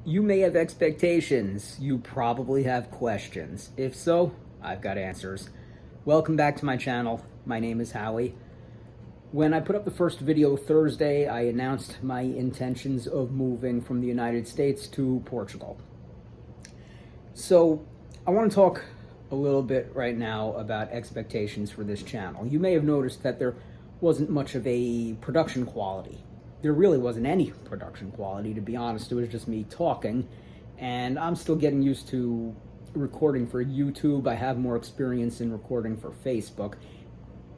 You may have expectations. You probably have questions. If so, I've got answers. Welcome back to my channel. My name is Howie. When I put up the first video Thursday, I announced my intentions of moving from the United States to Portugal. So I want to talk a little bit right now about expectations for this channel. You may have noticed that there wasn't much of a production quality. There really wasn't any production quality, to be honest. It was just me talking, and I'm still getting used to recording for YouTube. I have more experience in recording for Facebook.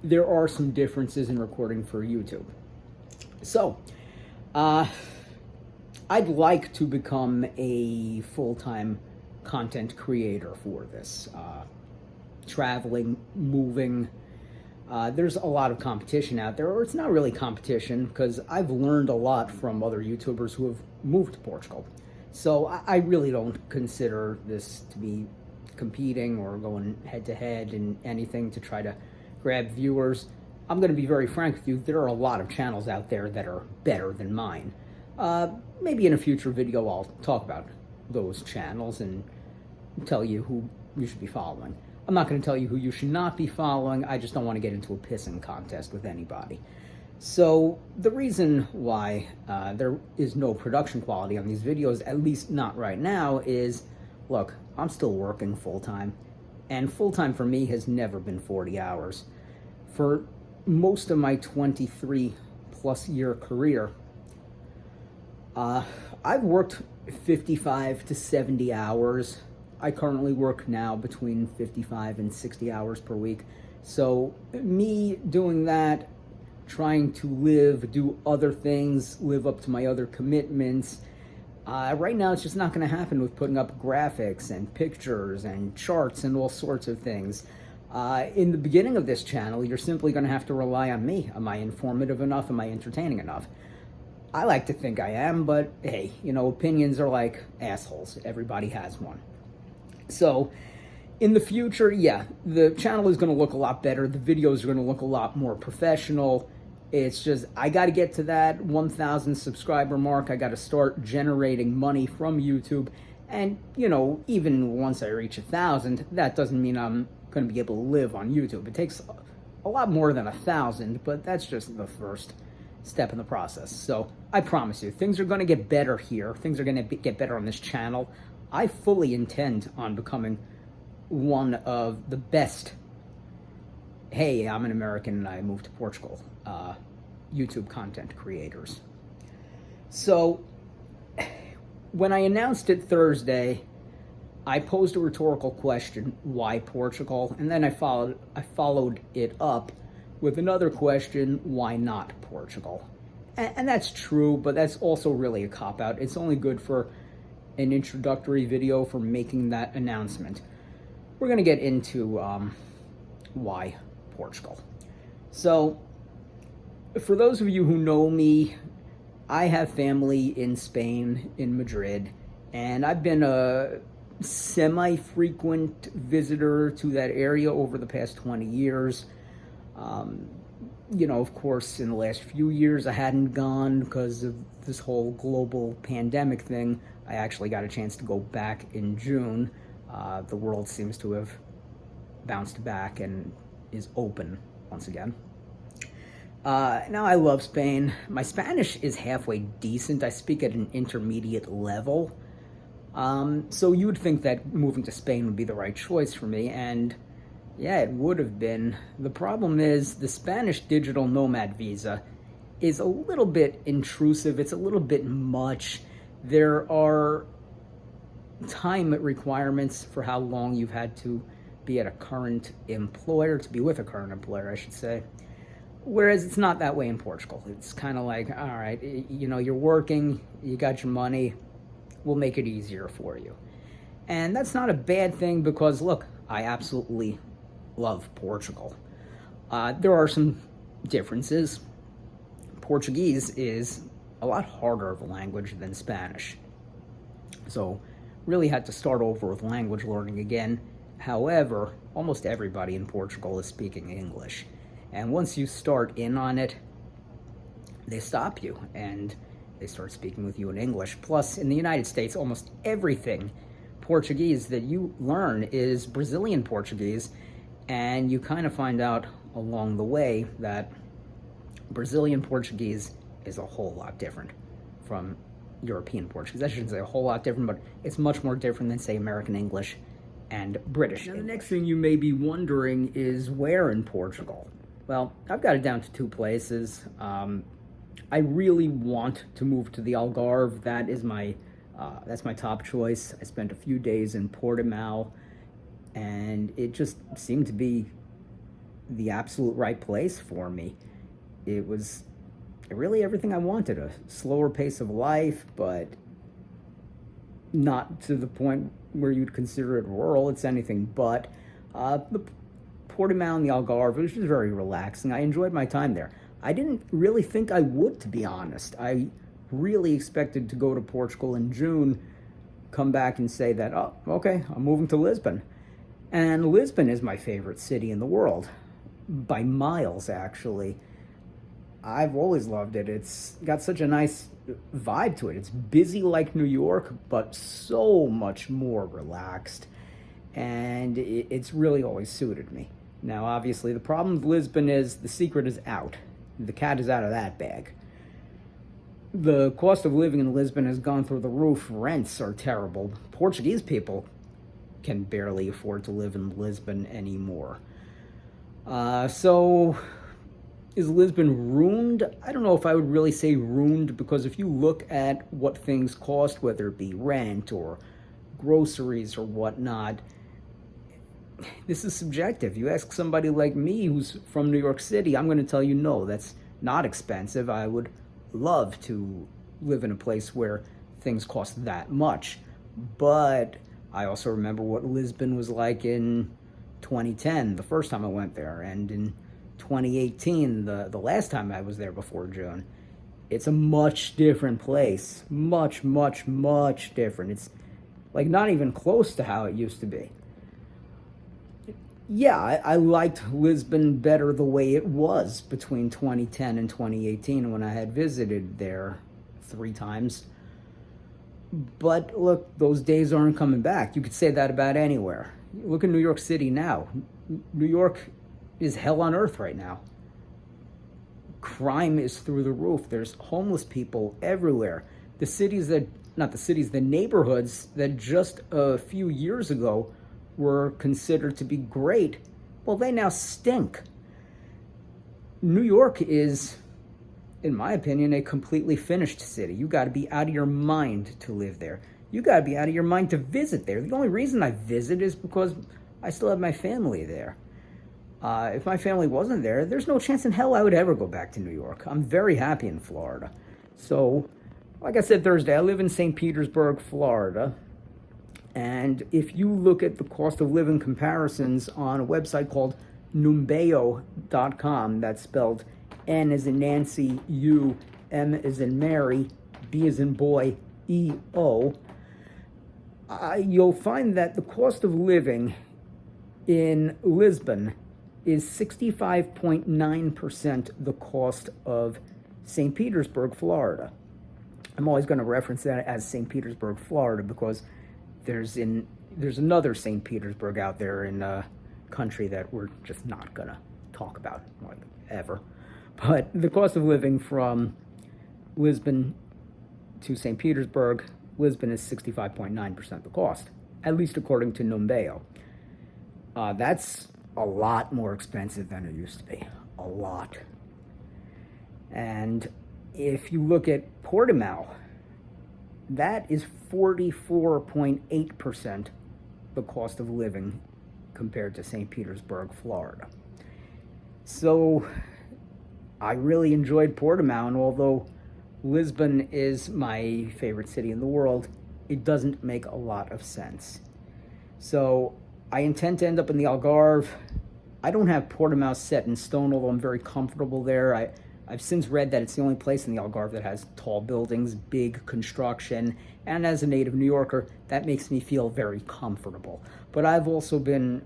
There are some differences in recording for YouTube. So, I'd like to become a full-time content creator for this. Traveling, moving, there's a lot of competition out there, or it's not really competition, because I've learned a lot from other YouTubers who have moved to Portugal. So I really don't consider this to be competing or going head-to-head in anything to try to grab viewers. I'm going to be very frank with you, there are a lot of channels out there that are better than mine. Maybe in a future video I'll talk about those channels and tell you who you should be following. I'm not going to tell you who you should not be following. I just don't want to get into a pissing contest with anybody. So the reason why there is no production quality on these videos, at least not right now, is, look, I'm still working full-time. And full-time for me has never been 40 hours. For most of my 23-plus year career, I've worked 55 to 70 hours. I currently work now between 55 and 60 hours per week. So me doing that, trying to live, do other things, live up to my other commitments, right now it's just not going to happen with putting up graphics and pictures and charts and all sorts of things. In the beginning of this channel, you're simply going to have to rely on me. Am I informative enough? Am I entertaining enough? I like to think I am, but hey, you know, opinions are like assholes. Everybody has one. So, in the future, yeah, the channel is going to look a lot better. The videos are going to look a lot more professional. It's just, I got to get to that 1,000 subscriber mark. I got to start generating money from YouTube. And, you know, even once I reach 1,000, that doesn't mean I'm going to be able to live on YouTube. It takes a lot more than 1,000, but that's just the first step in the process. So, I promise you, things are going to get better here. Things are going to get better on this channel. I fully intend on becoming one of the best, hey, I'm an American and I moved to Portugal, YouTube content creators. So, when I announced it Thursday, I posed a rhetorical question, why Portugal? And then I followed it up with another question, why not Portugal? And that's true, but that's also really a cop-out. It's only good for an introductory video for making that announcement. We're going to get into why Portugal. So, for those of you who know me, I have family in Spain, in Madrid, and I've been a semi-frequent visitor to that area over the past 20 years. You know, of course, in the last few years I hadn't gone because of this whole global pandemic thing. I actually got a chance to go back in June. The world seems to have bounced back and is open once again. Now I love Spain. My Spanish is halfway decent. I speak at an intermediate level. So you would think that moving to Spain would be the right choice for me, and yeah, it would have been. The problem is the Spanish digital nomad visa is a little bit intrusive. It's a little bit much. There are time requirements for how long you've had to be at a current employer, to be with a current employer, I should say. Whereas it's not that way in Portugal. It's kind of like, all right, you know, you're working, you got your money, we'll make it easier for you. And that's not a bad thing because, look, I absolutely love Portugal. There are some differences. Portuguese is a lot harder of a language than Spanish. So, really had to start over with language learning again. However, almost everybody in Portugal is speaking English. And once you start in on it, they stop you. And they start speaking with you in English. Plus, in the United States, almost everything Portuguese that you learn is Brazilian Portuguese, and you kind of find out along the way that Brazilian Portuguese is a whole lot different from European Portuguese. I shouldn't say a whole lot different, but it's much more different than, say, American English and British English. Now, the next thing you may be wondering is where in Portugal? Well, I've got it down to two places. I really want to move to the Algarve. That's my top choice. I spent a few days in Portimao, and it just seemed to be the absolute right place for me. It was really everything I wanted. A slower pace of life, but not to the point where you'd consider it rural. It's anything but. The Portimao and the Algarve, it was just very relaxing. I enjoyed my time there. I didn't really think I would, to be honest. I really expected to go to Portugal in June, come back and say that, oh, okay, I'm moving to Lisbon. And Lisbon is my favorite city in the world, by miles, actually. I've always loved it. It's got such a nice vibe to it. It's busy like New York, but so much more relaxed. And it's really always suited me. Now, obviously, the problem with Lisbon is the secret is out. The cat is out of that bag. The cost of living in Lisbon has gone through the roof. Rents are terrible. Portuguese people can barely afford to live in Lisbon anymore. So, is Lisbon ruined? I don't know if I would really say ruined, because if you look at what things cost, whether it be rent or groceries or whatnot, this is subjective. You ask somebody like me who's from New York City, I'm going to tell you, no, that's not expensive. I would love to live in a place where things cost that much. But I also remember what Lisbon was like in 2010, the first time I went there, and in 2018, the last time I was there before June. It's a much different place. Much, much, much different. It's like not even close to how it used to be. Yeah, I liked Lisbon better the way it was between 2010 and 2018 when I had visited there 3 times. But look, those days aren't coming back. You could say that about anywhere. Look at New York City now. New York is hell on earth right now. Crime is through the roof. There's homeless people everywhere. The neighborhoods that just a few years ago were considered to be great, well, they now stink. New York is, in my opinion, a completely finished city. You got to be out of your mind to live there. You got to be out of your mind to visit there. The only reason I visit is because I still have my family there. If my family wasn't there, there's no chance in hell I would ever go back to New York. I'm very happy in Florida. So, like I said Thursday, I live in St. Petersburg, Florida. And if you look at the cost of living comparisons on a website called numbeo.com, that's spelled N as in Nancy, U, M as in Mary, B as in boy, E-O, you'll find that the cost of living in Lisbon is 65.9% the cost of St. Petersburg, Florida. I'm always going to reference that as St. Petersburg, Florida, because there's another St. Petersburg out there in a country that we're just not going to talk about, like, ever. But the cost of living from Lisbon to St. Petersburg, Lisbon is 65.9% the cost, at least according to Numbeo. That's a lot more expensive than it used to be. A lot. And if you look at Portimao, that is 44.8% the cost of living compared to St. Petersburg, Florida. So I really enjoyed Portimao, and although Lisbon is my favorite city in the world, it doesn't make a lot of sense. So I intend to end up in the Algarve. I don't have Portimao set in stone, although I'm very comfortable there. I've since read that it's the only place in the Algarve that has tall buildings, big construction, and as a native New Yorker, that makes me feel very comfortable. But I've also been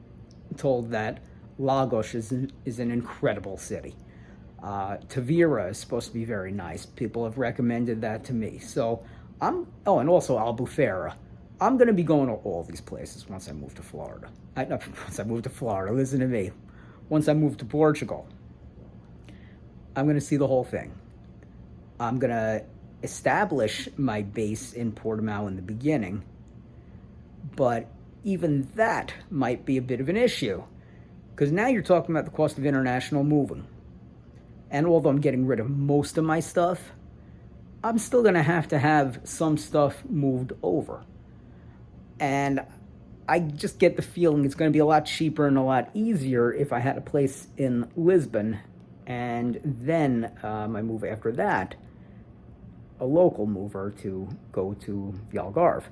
told that Lagos is an incredible city. Tavira is supposed to be very nice. People have recommended that to me. So and also Albufeira. I'm going to be going to all these places once I move to Florida. No, once I move to Florida, listen to me. Once I move to Portugal, I'm going to see the whole thing. I'm going to establish my base in Portimao in the beginning, but even that might be a bit of an issue, because now you're talking about the cost of international moving. And although I'm getting rid of most of my stuff, I'm still going to have some stuff moved over. And I just get the feeling it's going to be a lot cheaper and a lot easier if I had a place in Lisbon, and then my move after that, a local mover to go to the Algarve.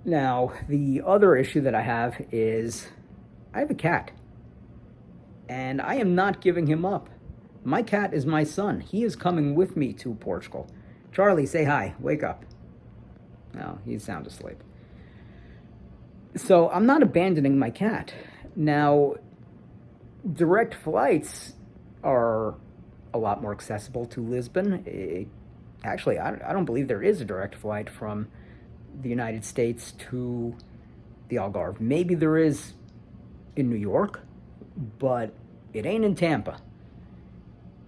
Now, the other issue that I have is I have a cat, and I am not giving him up. My cat is my son. He is coming with me to Portugal. Charlie, say hi. Wake up. No, he's sound asleep. So I'm not abandoning my cat. Now, direct flights are a lot more accessible to Lisbon. Actually, I don't believe there is a direct flight from the United States to the Algarve. Maybe there is in New York, but it ain't in Tampa.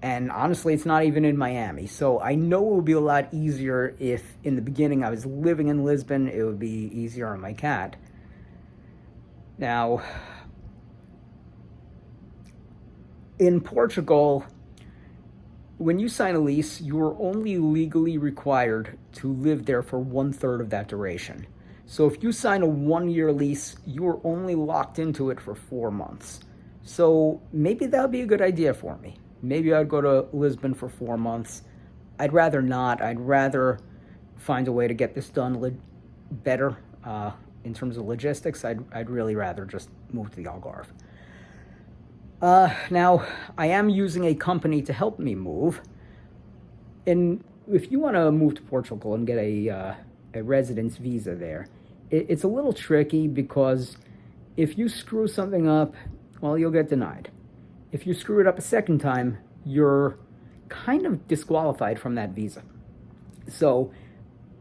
And honestly, it's not even in Miami. So I know it would be a lot easier if in the beginning I was living in Lisbon. It would be easier on my cat. Now, in Portugal, when you sign a lease, you are only legally required to live there for 1/3 of that duration. So if you sign a 1-year lease, you are only locked into it for 4 months. So maybe that would be a good idea for me. Maybe I'd go to Lisbon for 4 months. I'd rather not. I'd rather find a way to get this done better in terms of logistics. I'd really rather just move to the Algarve. Now, I am using a company to help me move. And if you want to move to Portugal and get a residence visa there, it's a little tricky, because if you screw something up, well, you'll get denied. If you screw it up a second time, you're kind of disqualified from that visa. So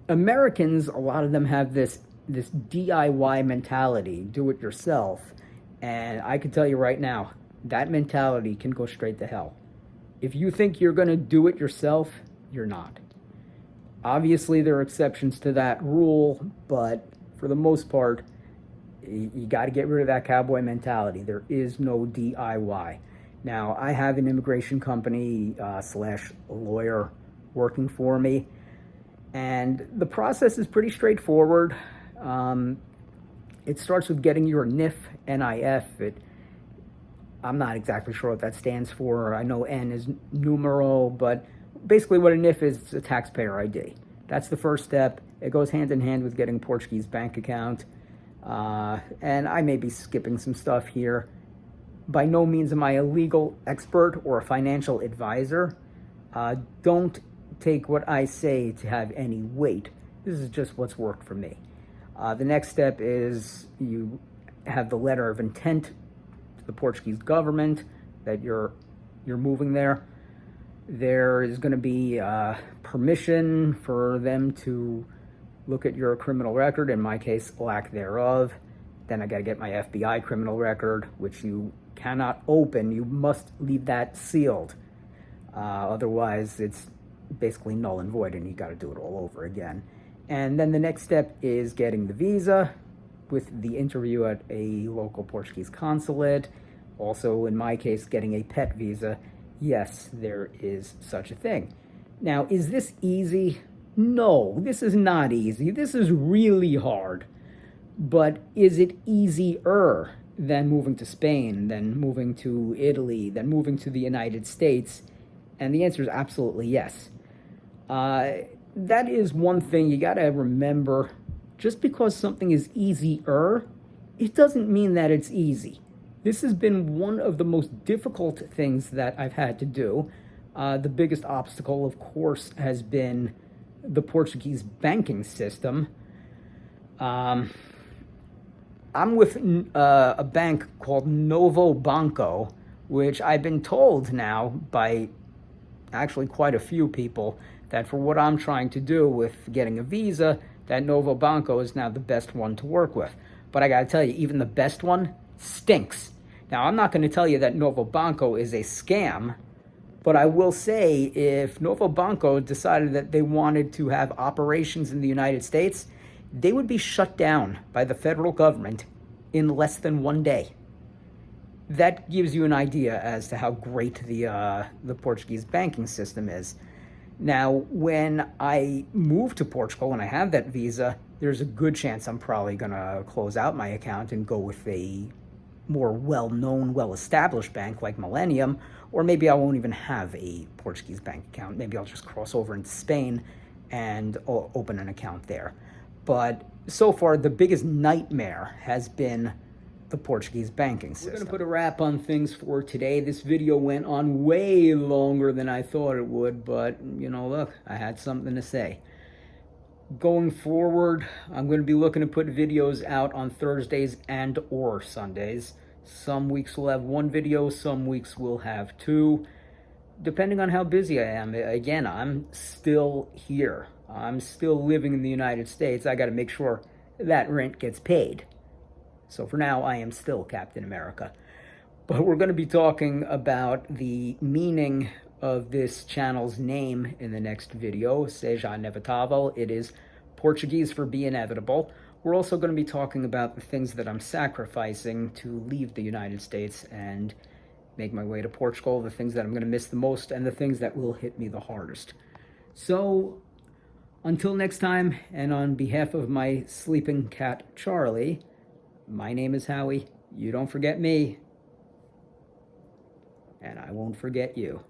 Americans, a lot of them have this DIY mentality, do it yourself. And I can tell you right now, that mentality can go straight to hell. If you think you're going to do it yourself, you're not. Obviously, there are exceptions to that rule, but for the most part, you got to get rid of that cowboy mentality. There is no DIY. Now, I have an immigration company / lawyer working for me, and the process is pretty straightforward. It starts with getting your NIF, NIF. I'm not exactly sure what that stands for. I know N is numero, but basically what a NIF is, it's a taxpayer ID. That's the first step. It goes hand in hand with getting a Portuguese bank account. And I may be skipping some stuff here. By no means am I a legal expert or a financial advisor. Don't take what I say to have any weight. This is just what's worked for me. The next step is you have the letter of intent to the Portuguese government that you're moving there. There is going to be permission for them to look at your criminal record, in my case, lack thereof. Then I got to get my FBI criminal record, which you cannot open. You must leave that sealed. Otherwise, it's basically null and void, and you got to do it all over again. And then the next step is getting the visa with the interview at a local Portuguese consulate. Also, in my case, getting a pet visa. Yes, there is such a thing. Now, is this easy? No, this is not easy. This is really hard. But is it easier than moving to Spain, than moving to Italy, than moving to the United States? And the answer is absolutely yes. That is one thing you got to remember. Just because something is easier, it doesn't mean that it's easy. This has been one of the most difficult things that I've had to do. The biggest obstacle, of course, has been the Portuguese banking system. I'm with a bank called Novo Banco, which I've been told now by actually quite a few people that for what I'm trying to do with getting a visa, that Novo Banco is now the best one to work with. But I gotta tell you, even the best one stinks. Now, I'm not gonna tell you that Novo Banco is a scam, but I will say if Novo Banco decided that they wanted to have operations in the United States, they would be shut down by the federal government in less than 1 day. That gives you an idea as to how great the Portuguese banking system is. Now, when I move to Portugal and I have that visa, there's a good chance I'm probably going to close out my account and go with a more well-known, well-established bank like Millennium, or maybe I won't even have a Portuguese bank account. Maybe I'll just cross over into Spain and open an account there. But so far, the biggest nightmare has been the Portuguese banking system. We're going to put a wrap on things for today. This video went on way longer than I thought it would, but, you know, look, I had something to say. Going forward, I'm going to be looking to put videos out on Thursdays and or Sundays. Some weeks we'll have one video, some weeks we'll have two, depending on how busy I am. Again, I'm still here. I'm still living in the United States. I got to make sure that rent gets paid. So for now, I am still Captain America. But we're going to be talking about the meaning of this channel's name in the next video, Seja Inevitável. It is Portuguese for be inevitable. We're also going to be talking about the things that I'm sacrificing to leave the United States and make my way to Portugal, the things that I'm going to miss the most, and the things that will hit me the hardest. So, until next time, and on behalf of my sleeping cat, Charlie, my name is Howie. You don't forget me, and I won't forget you.